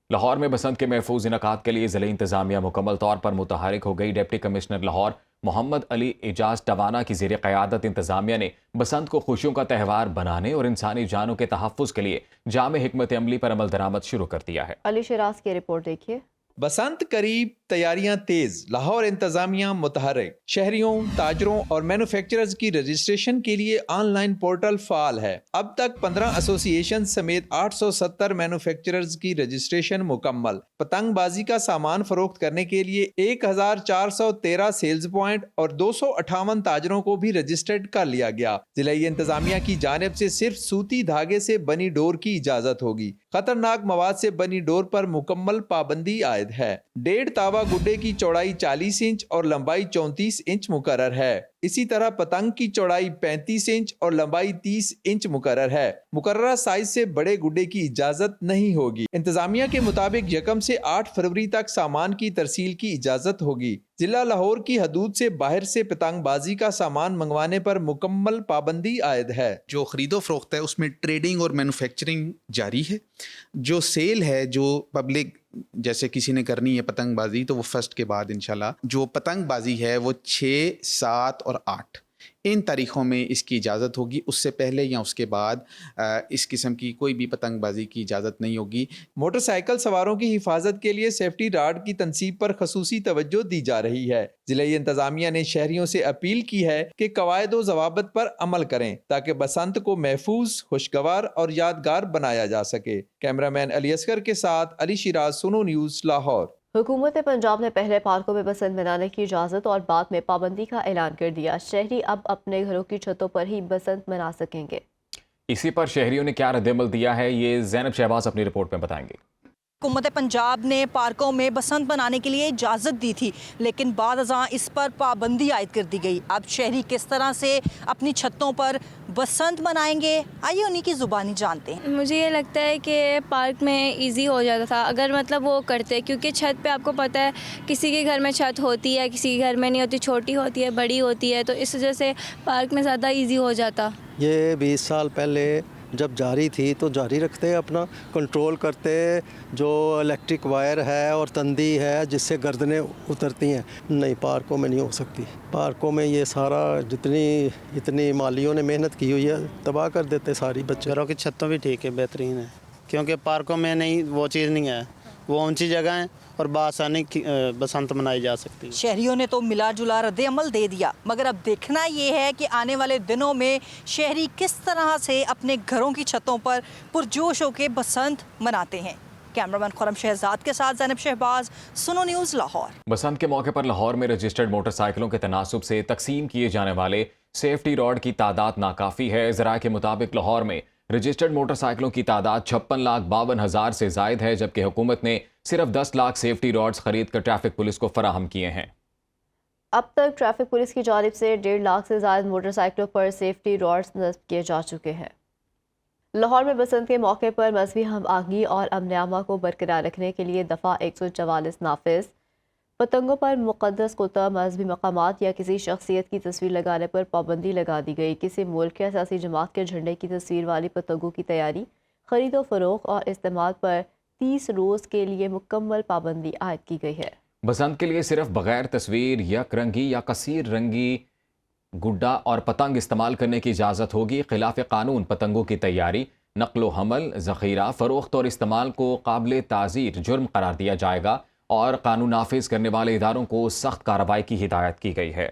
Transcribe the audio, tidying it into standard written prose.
لاہور میں بسنت کے محفوظ انعقاد کے لیے ضلعی انتظامیہ مکمل طور پر متحرک ہو گئی۔ ڈپٹی کمشنر لاہور محمد علی اعجاز ٹوانا کی زیر قیادت انتظامیہ نے بسنت کو خوشیوں کا تہوار بنانے اور انسانی جانوں کے تحفظ کے لیے جامع حکمت عملی پر عمل درآمد شروع کر دیا ہے۔ علی شراز کی رپورٹ دیکھیے۔ بسنت قریب، تیاریاں تیز، لاہور انتظامیہ متحرک، شہریوں، تاجروں اور مینوفیکچررز کی رجسٹریشن کے لیے آن لائن پورٹل فعال ہے۔ اب تک 15 ایسوسی ایشن سمیت 870 مینوفیکچررز کی رجسٹریشن مکمل۔ پتنگ بازی کا سامان فروخت کرنے کے لیے 1413 سیلز پوائنٹ اور 258 تاجروں کو بھی رجسٹرڈ کر لیا گیا۔ ضلعی انتظامیہ کی جانب سے صرف سوتی دھاگے سے بنی ڈور کی اجازت ہوگی۔ خطرناک مواد سے بنی ڈور پر مکمل پابندی عائد ہے۔ 1.5 تاوا گڈے کی چوڑائی 40 انچ اور لمبائی 34 انچ مقرر ہے۔ اسی طرح پتنگ کی چوڑائی 35 انچ اور لمبائی 30 انچ مقرر ہے۔ مقررہ سائز سے بڑے گڈے کی اجازت نہیں ہوگی۔ انتظامیہ کے مطابق 1 سے 8 فروری تک سامان کی ترسیل کی اجازت ہوگی۔ ضلع لاہور کی حدود سے باہر سے پتنگ بازی کا سامان منگوانے پر مکمل پابندی عائد ہے۔ جو خرید و فروخت ہے اس میں ٹریڈنگ اور مینوفیکچرنگ جاری ہے۔ جو سیل ہے، جو پبلک جیسے کسی نے کرنی ہے پتنگ بازی تو وہ فرسٹ کے بعد انشاءاللہ جو پتنگ بازی ہے وہ 6، 7 اور 8 ان تاریخوں میں اس کی اجازت ہوگی۔ اس سے پہلے یا اس کے بعد اس قسم کی کوئی بھی پتنگ بازی کی اجازت نہیں ہوگی۔ موٹر سائیکل سواروں کی حفاظت کے لیے سیفٹی راڈ کی تنصیب پر خصوصی توجہ دی جا رہی ہے۔ ضلعی انتظامیہ نے شہریوں سے اپیل کی ہے کہ قواعد و ضوابط پر عمل کریں تاکہ بسنت کو محفوظ، خوشگوار اور یادگار بنایا جا سکے۔ کیمرامین علی اصغر کے ساتھ علی شراز، سنو نیوز، لاہور۔ حکومت پنجاب نے پہلے پارکوں میں بسنت منانے کی اجازت اور بعد میں پابندی کا اعلان کر دیا۔ شہری اب اپنے گھروں کی چھتوں پر ہی بسنت منا سکیں گے۔ اسی پر شہریوں نے کیا رد عمل دیا ہے، یہ زینب شہباز اپنی رپورٹ میں بتائیں گے۔ حکومت پنجاب نے پارکوں میں بسنت منانے کے لیے اجازت دی تھی، لیکن بعد ازاں اس پر پابندی عائد کر دی گئی۔ اب شہری کس طرح سے اپنی چھتوں پر بسنت منائیں گے، آئیے انہی کی زبانی جانتے ہیں۔ مجھے یہ لگتا ہے کہ پارک میں ایزی ہو جاتا تھا اگر وہ کرتے، کیونکہ چھت پہ آپ کو پتہ ہے کسی کے گھر میں چھت ہوتی ہے، کسی کے گھر میں نہیں ہوتی، چھوٹی ہوتی ہے، بڑی ہوتی ہے، تو اس وجہ سے پارک میں زیادہ ایزی ہو جاتا۔ یہ 20 سال پہلے جب جاری تھی تو جاری رکھتے، اپنا کنٹرول کرتے، جو الیکٹرک وائر ہے اور تندی ہے جس سے گردنیں اترتی ہیں، نہیں پارکوں میں نہیں ہو سکتی۔ پارکوں میں یہ سارا اتنی مالیوں نے محنت کی ہوئی ہے تباہ کر دیتے ساری بچے۔ گھروں کی چھتوں بھی ٹھیک ہے، بہترین ہے، کیونکہ پارکوں میں نہیں، وہ چیز نہیں ہے، وہ اونچی جگہ ہیں اور بآسانی بسنت منائی جا سکتی ہے۔ شہریوں نے تو ملا جلا رد عمل دے دیا، مگر اب دیکھنا یہ ہے کہ آنے والے دنوں میں شہری کس طرح سے اپنے گھروں کی چھتوں پر پرجوش ہو کے بسنت مناتے ہیں۔ کیمرامین خرم شہزاد کے ساتھ زینب شہباز، سنو نیوز، لاہور۔ بسنت کے موقع پر لاہور میں رجسٹرڈ موٹر سائیکلوں کے تناسب سے تقسیم کیے جانے والے سیفٹی راڈ کی تعداد ناکافی ہے۔ ذرائع کے مطابق لاہور میں رجسٹرڈ موٹر سائیکلوں کی تعداد 56,52,000 سے زائد ہے، جبکہ حکومت نے صرف 10 لاکھ سیفٹی راڈز خرید کر ٹریفک پولیس کو فراہم کیے ہیں۔ اب تک ٹریفک پولیس کی جانب سے 1.5 لاکھ سے زائد موٹر سائیکلوں پر سیفٹی راڈز نصب کیے جا چکے ہیں۔ لاہور میں بسنت کے موقع پر مذہبی ہم آہنگی اور امن امان کو برقرار رکھنے کے لیے دفعہ 144 نافذ۔ پتنگوں پر مقدس کتا، مذہبی مقامات یا کسی شخصیت کی تصویر لگانے پر پابندی لگا دی گئی۔ کسی ملک یا سیاسی جماعت کے جھنڈے کی تصویر والی پتنگوں کی تیاری، خرید و فروخت اور استعمال پر 30 روز کے لیے مکمل پابندی عائد کی گئی ہے۔ بسنت کے لیے صرف بغیر تصویر، یک رنگی یا کثیر رنگی گڈا اور پتنگ استعمال کرنے کی اجازت ہوگی۔ خلاف قانون پتنگوں کی تیاری، نقل و حمل، ذخیرہ، فروخت اور استعمال کو قابل تعزیر جرم قرار دیا جائے گا اور قانون نافذ کرنے والے اداروں کو سخت کارروائی کی ہدایت کی گئی ہے۔